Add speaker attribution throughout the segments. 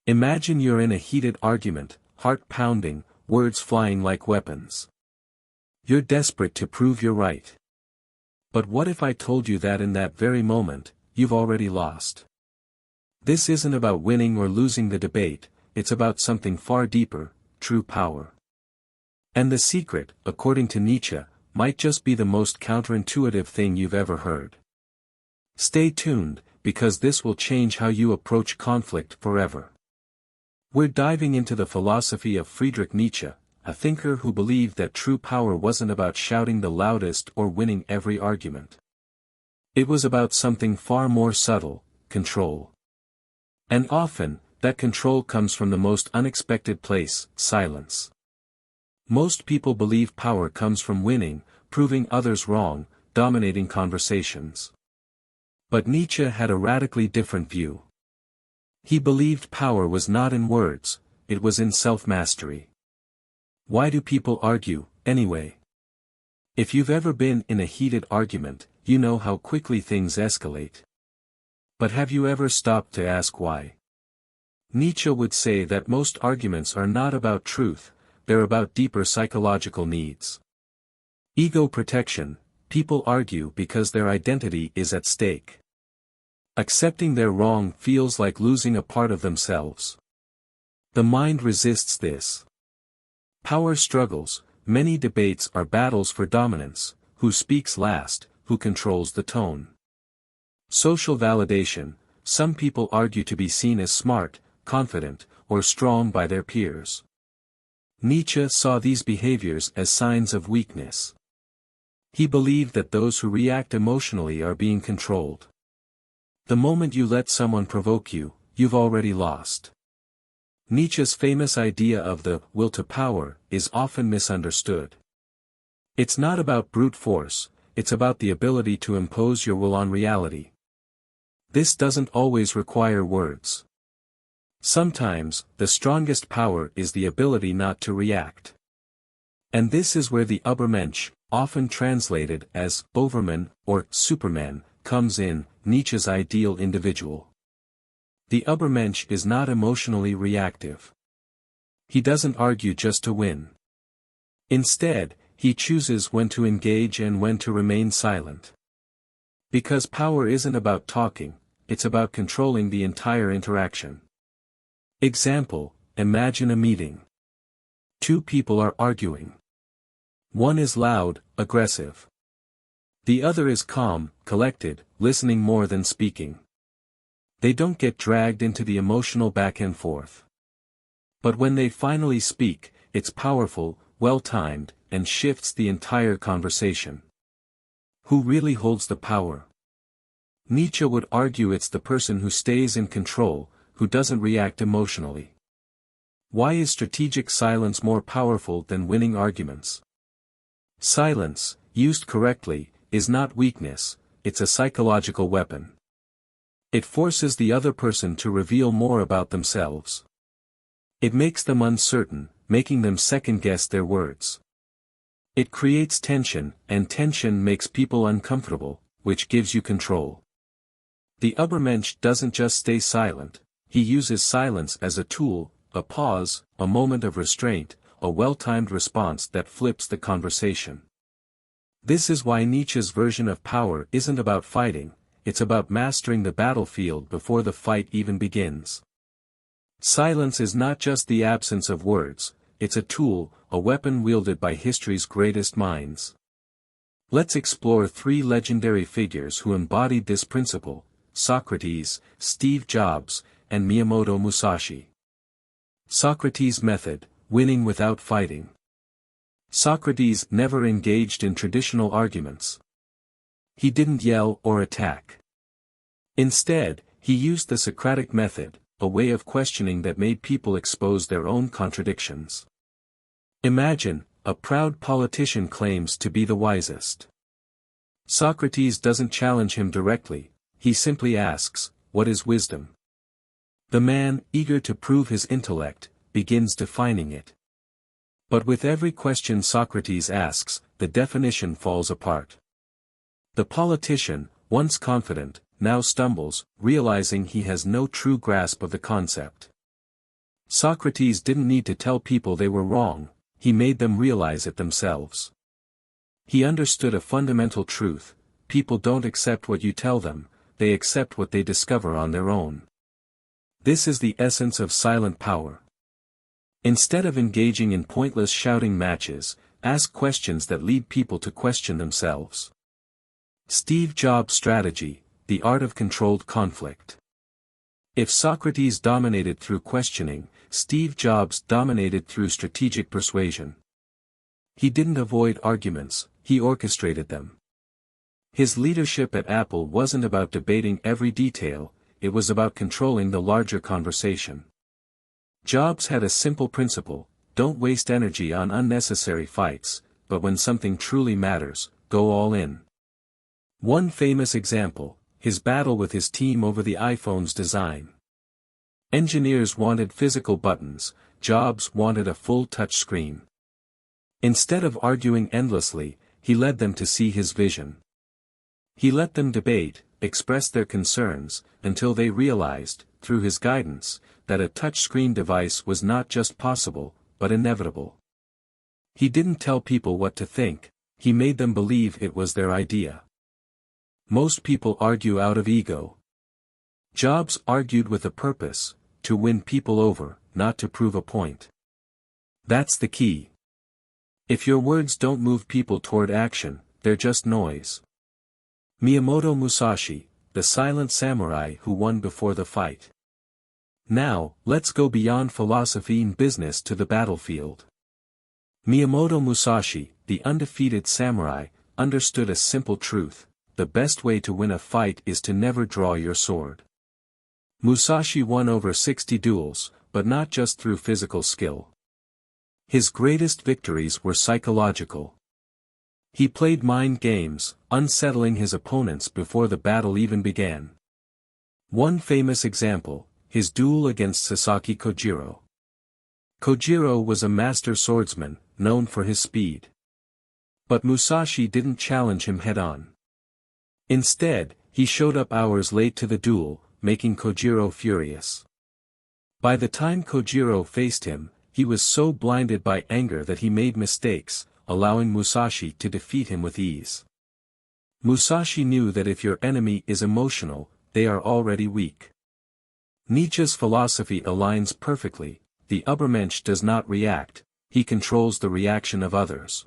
Speaker 1: Imagine you're in a heated argument, heart pounding, words flying like weapons. You're desperate to prove you're right. But what if I told you that in that very moment, you've already lost? This isn't about winning or losing the debate, it's about something far deeper, true power. And the secret, according to Nietzsche, might just be the most counterintuitive thing you've ever heard. Stay tuned, because this will change how you approach conflict forever. We're diving into the philosophy of Friedrich Nietzsche, a thinker who believed that true power wasn't about shouting the loudest or winning every argument. It was about something far more subtle, control. And often, that control comes from the most unexpected place, silence. Most people believe power comes from winning, proving others wrong, dominating conversations. But Nietzsche had a radically different view. He believed power was not in words, it was in self-mastery. Why do people argue, anyway? If you've ever been in a heated argument, you know how quickly things escalate. But have you ever stopped to ask why? Nietzsche would say that most arguments are not about truth, they're about deeper psychological needs. Ego protection: people argue because their identity is at stake. Accepting their wrong feels like losing a part of themselves. The mind resists this. Power struggles: many debates are battles for dominance, who speaks last, who controls the tone. Social validation: some people argue to be seen as smart, confident, or strong by their peers. Nietzsche saw these behaviors as signs of weakness. He believed that those who react emotionally are being controlled. The moment you let someone provoke you, you've already lost. Nietzsche's famous idea of the will to power is often misunderstood. It's not about brute force, it's about the ability to impose your will on reality. This doesn't always require words. Sometimes, the strongest power is the ability not to react. And this is where the Übermensch, often translated as Overman or Superman, comes in, Nietzsche's ideal individual. The Übermensch is not emotionally reactive. He doesn't argue just to win. Instead, he chooses when to engage and when to remain silent. Because power isn't about talking, it's about controlling the entire interaction. Example: imagine a meeting. Two people are arguing. One is loud, aggressive. The other is calm, collected, listening more than speaking. They don't get dragged into the emotional back and forth. But when they finally speak, it's powerful, well-timed, and shifts the entire conversation. Who really holds the power? Nietzsche would argue it's the person who stays in control, who doesn't react emotionally. Why is strategic silence more powerful than winning arguments? Silence, used correctly, is not weakness, it's a psychological weapon. It forces the other person to reveal more about themselves. It makes them uncertain, making them second-guess their words. It creates tension, and tension makes people uncomfortable, which gives you control. The Übermensch doesn't just stay silent, he uses silence as a tool, a pause, a moment of restraint, a well-timed response that flips the conversation. This is why Nietzsche's version of power isn't about fighting, it's about mastering the battlefield before the fight even begins. Silence is not just the absence of words, it's a tool, a weapon wielded by history's greatest minds. Let's explore three legendary figures who embodied this principle: Socrates, Steve Jobs, and Miyamoto Musashi. Socrates' method: winning without fighting. Socrates never engaged in traditional arguments. He didn't yell or attack. Instead, he used the Socratic method, a way of questioning that made people expose their own contradictions. Imagine, a proud politician claims to be the wisest. Socrates doesn't challenge him directly, he simply asks, "What is wisdom?" The man, eager to prove his intellect, begins defining it. But with every question Socrates asks, the definition falls apart. The politician, once confident, now stumbles, realizing he has no true grasp of the concept. Socrates didn't need to tell people they were wrong, he made them realize it themselves. He understood a fundamental truth: people don't accept what you tell them, they accept what they discover on their own. This is the essence of silent power. Instead of engaging in pointless shouting matches, ask questions that lead people to question themselves. Steve Jobs' strategy: the art of controlled conflict. If Socrates dominated through questioning, Steve Jobs dominated through strategic persuasion. He didn't avoid arguments, he orchestrated them. His leadership at Apple wasn't about debating every detail, it was about controlling the larger conversation. Jobs had a simple principle: don't waste energy on unnecessary fights, but when something truly matters, go all in. One famous example: his battle with his team over the iPhone's design. Engineers wanted physical buttons, Jobs wanted a full touch screen. Instead of arguing endlessly, he led them to see his vision. He let them debate, express their concerns, until they realized, through his guidance, that a touchscreen device was not just possible, but inevitable. He didn't tell people what to think, he made them believe it was their idea. Most people argue out of ego. Jobs argued with a purpose: to win people over, not to prove a point. That's the key. If your words don't move people toward action, they're just noise. Miyamoto Musashi, the silent samurai who won before the fight. Now, let's go beyond philosophy and business to the battlefield. Miyamoto Musashi, the undefeated samurai, understood a simple truth: the best way to win a fight is to never draw your sword. Musashi won over 60 duels, but not just through physical skill. His greatest victories were psychological. He played mind games, unsettling his opponents before the battle even began. One famous example: his duel against Sasaki Kojiro. Kojiro was a master swordsman, known for his speed. But Musashi didn't challenge him head-on. Instead, he showed up hours late to the duel, making Kojiro furious. By the time Kojiro faced him, he was so blinded by anger that he made mistakes, allowing Musashi to defeat him with ease. Musashi knew that if your enemy is emotional, they are already weak. Nietzsche's philosophy aligns perfectly: the Übermensch does not react, he controls the reaction of others.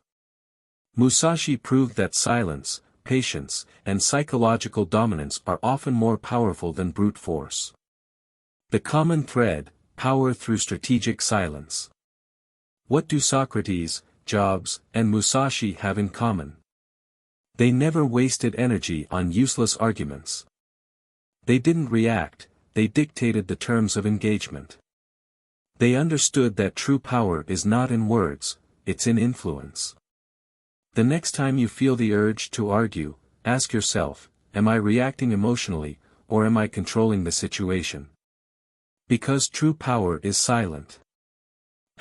Speaker 1: Musashi proved that silence, patience, and psychological dominance are often more powerful than brute force. The common thread: power through strategic silence. What do Socrates, Jobs, and Musashi have in common? They never wasted energy on useless arguments. They didn't react, they dictated the terms of engagement. They understood that true power is not in words, it's in influence. The next time you feel the urge to argue, ask yourself: am I reacting emotionally, or am I controlling the situation? Because true power is silent.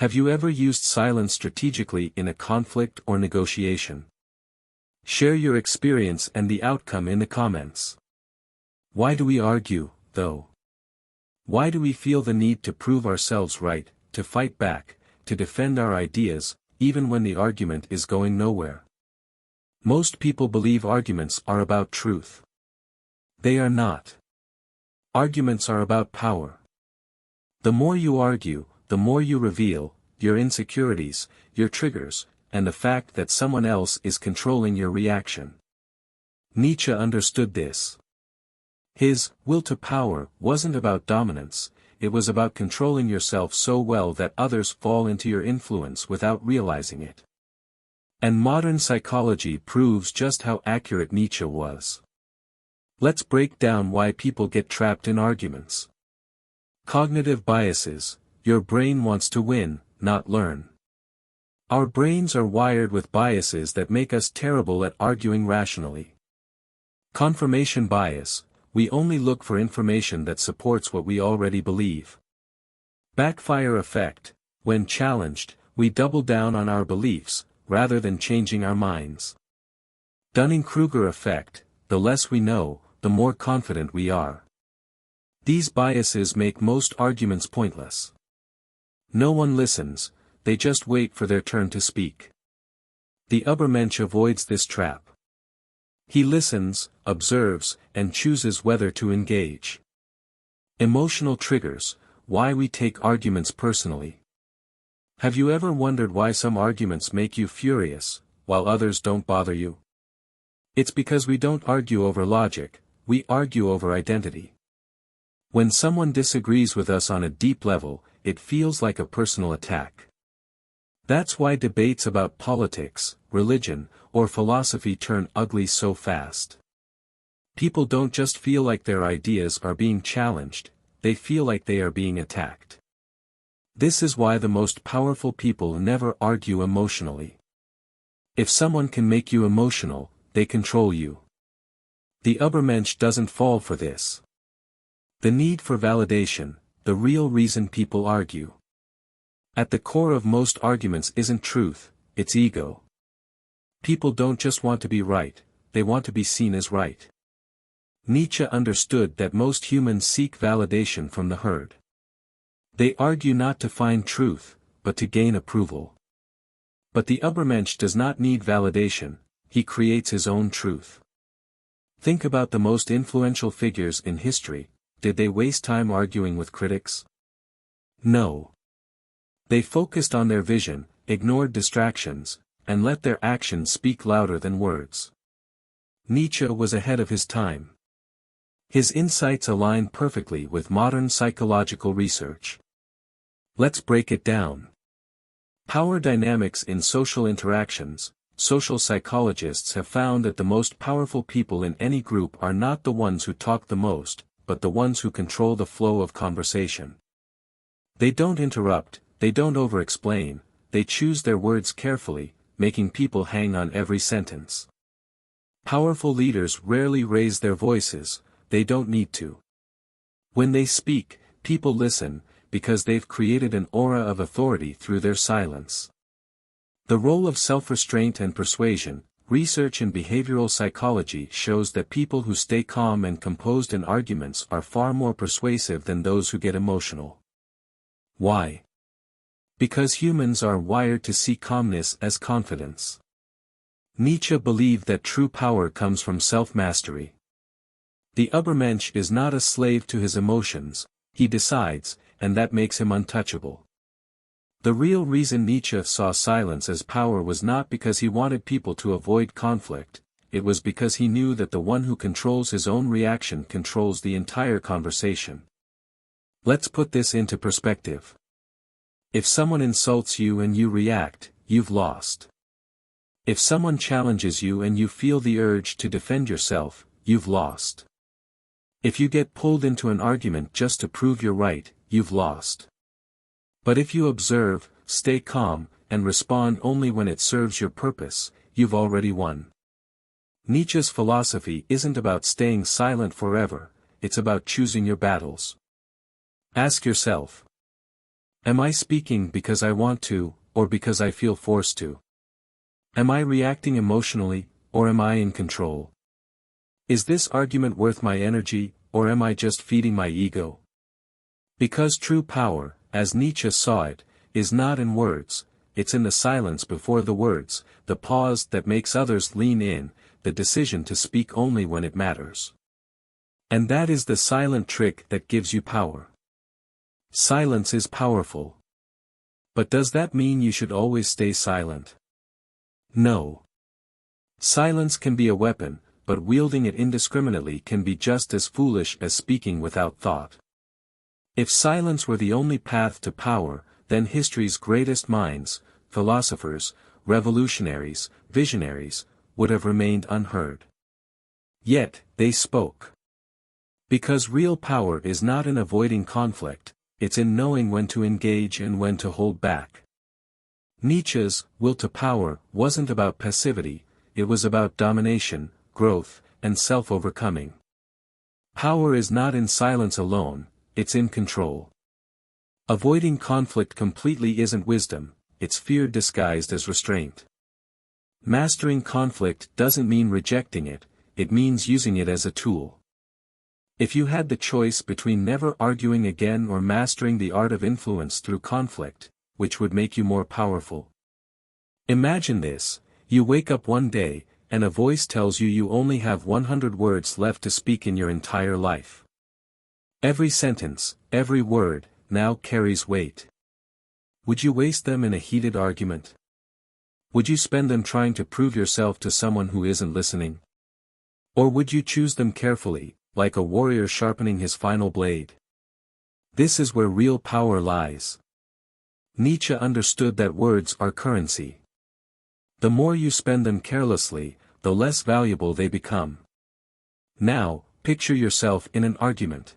Speaker 1: Have you ever used silence strategically in a conflict or negotiation? Share your experience and the outcome in the comments. Why do we argue, though? Why do we feel the need to prove ourselves right, to fight back, to defend our ideas, even when the argument is going nowhere? Most people believe arguments are about truth. They are not. Arguments are about power. The more you argue, the more you reveal your insecurities, your triggers, and the fact that someone else is controlling your reaction. Nietzsche understood this. His will to power wasn't about dominance, it was about controlling yourself so well that others fall into your influence without realizing it. And modern psychology proves just how accurate Nietzsche was. Let's break down why people get trapped in arguments. Cognitive biases: your brain wants to win, not learn. Our brains are wired with biases that make us terrible at arguing rationally. Confirmation bias: we only look for information that supports what we already believe. Backfire effect: when challenged, we double down on our beliefs, rather than changing our minds. Dunning-Kruger effect: the less we know, the more confident we are. These biases make most arguments pointless. No one listens, they just wait for their turn to speak. The Übermensch avoids this trap. He listens, observes, and chooses whether to engage. Emotional triggers, why we take arguments personally. Have you ever wondered why some arguments make you furious, while others don't bother you? It's because we don't argue over logic, we argue over identity. When someone disagrees with us on a deep level, it feels like a personal attack. That's why debates about politics, religion, or philosophy turn ugly so fast. People don't just feel like their ideas are being challenged, they feel like they are being attacked. This is why the most powerful people never argue emotionally. If someone can make you emotional, they control you. The Übermensch doesn't fall for this. The need for validation, the real reason people argue. At the core of most arguments isn't truth, it's ego. People don't just want to be right, they want to be seen as right. Nietzsche understood that most humans seek validation from the herd. They argue not to find truth, but to gain approval. But the Übermensch does not need validation, he creates his own truth. Think about the most influential figures in history, did they waste time arguing with critics? No. They focused on their vision, ignored distractions, and let their actions speak louder than words. Nietzsche was ahead of his time. His insights align perfectly with modern psychological research. Let's break it down. Power dynamics in social interactions. Social psychologists have found that the most powerful people in any group are not the ones who talk the most, but the ones who control the flow of conversation. They don't interrupt, they don't over-explain, they choose their words carefully, making people hang on every sentence. Powerful leaders rarely raise their voices, they don't need to. When they speak, people listen, because they've created an aura of authority through their silence. The role of self-restraint and persuasion. Research in behavioral psychology shows that people who stay calm and composed in arguments are far more persuasive than those who get emotional. Why? Because humans are wired to see calmness as confidence. Nietzsche believed that true power comes from self-mastery. The Übermensch is not a slave to his emotions, he decides, and that makes him untouchable. The real reason Nietzsche saw silence as power was not because he wanted people to avoid conflict, it was because he knew that the one who controls his own reaction controls the entire conversation. Let's put this into perspective. If someone insults you and you react, you've lost. If someone challenges you and you feel the urge to defend yourself, you've lost. If you get pulled into an argument just to prove you're right, you've lost. But if you observe, stay calm, and respond only when it serves your purpose, you've already won. Nietzsche's philosophy isn't about staying silent forever, it's about choosing your battles. Ask yourself. Am I speaking because I want to, or because I feel forced to? Am I reacting emotionally, or am I in control? Is this argument worth my energy, or am I just feeding my ego? Because true power, as Nietzsche saw it, is not in words, it's in the silence before the words, the pause that makes others lean in, the decision to speak only when it matters. And that is the silent trick that gives you power. Silence is powerful. But does that mean you should always stay silent? No. Silence can be a weapon, but wielding it indiscriminately can be just as foolish as speaking without thought. If silence were the only path to power, then history's greatest minds, philosophers, revolutionaries, visionaries, would have remained unheard. Yet, they spoke. Because real power is not in avoiding conflict, it's in knowing when to engage and when to hold back. Nietzsche's will to power wasn't about passivity, it was about domination, growth, and self-overcoming. Power is not in silence alone, it's in control. Avoiding conflict completely isn't wisdom, it's fear disguised as restraint. Mastering conflict doesn't mean rejecting it, it means using it as a tool. If you had the choice between never arguing again or mastering the art of influence through conflict, which would make you more powerful? Imagine this: you wake up one day, and a voice tells you you only have 100 words left to speak in your entire life. Every sentence, every word, now carries weight. Would you waste them in a heated argument? Would you spend them trying to prove yourself to someone who isn't listening? Or would you choose them carefully, like a warrior sharpening his final blade? This is where real power lies. Nietzsche understood that words are currency. The more you spend them carelessly, the less valuable they become. Now, picture yourself in an argument.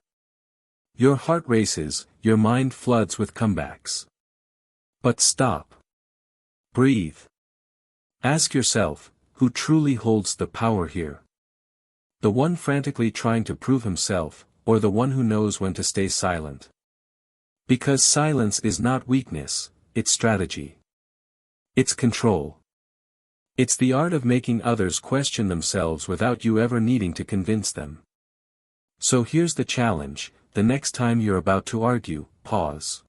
Speaker 1: Your heart races, your mind floods with comebacks. But stop. Breathe. Ask yourself, who truly holds the power here? The one frantically trying to prove himself, or the one who knows when to stay silent? Because silence is not weakness, it's strategy. It's control. It's the art of making others question themselves without you ever needing to convince them. So here's the challenge: the next time you're about to argue, pause.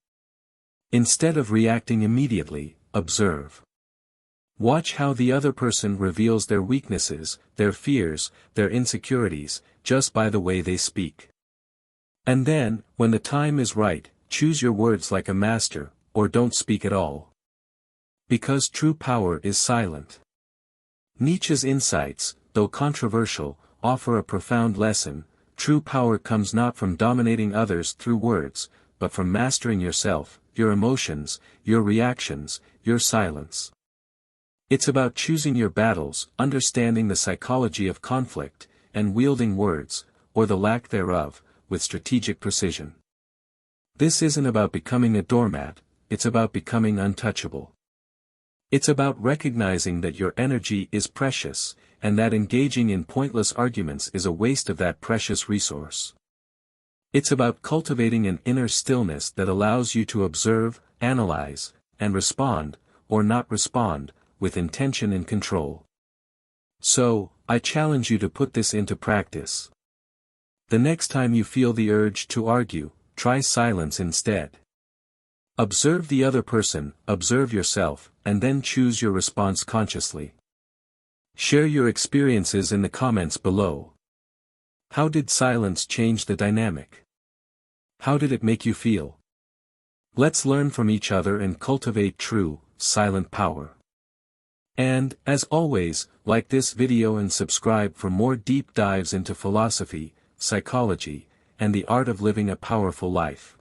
Speaker 1: Instead of reacting immediately, observe. Watch how the other person reveals their weaknesses, their fears, their insecurities, just by the way they speak. And then, when the time is right, choose your words like a master, or don't speak at all. Because true power is silent. Nietzsche's insights, though controversial, offer a profound lesson: true power comes not from dominating others through words, but from mastering yourself, your emotions, your reactions, your silence. It's about choosing your battles, understanding the psychology of conflict, and wielding words, or the lack thereof, with strategic precision. This isn't about becoming a doormat, it's about becoming untouchable. It's about recognizing that your energy is precious, and that engaging in pointless arguments is a waste of that precious resource. It's about cultivating an inner stillness that allows you to observe, analyze, and respond, or not respond, with intention and control. So, I challenge you to put this into practice. The next time you feel the urge to argue, try silence instead. Observe the other person, observe yourself, and then choose your response consciously. Share your experiences in the comments below. How did silence change the dynamic? How did it make you feel? Let's learn from each other and cultivate true, silent power. And, as always, like this video and subscribe for more deep dives into philosophy, psychology, and the art of living a powerful life.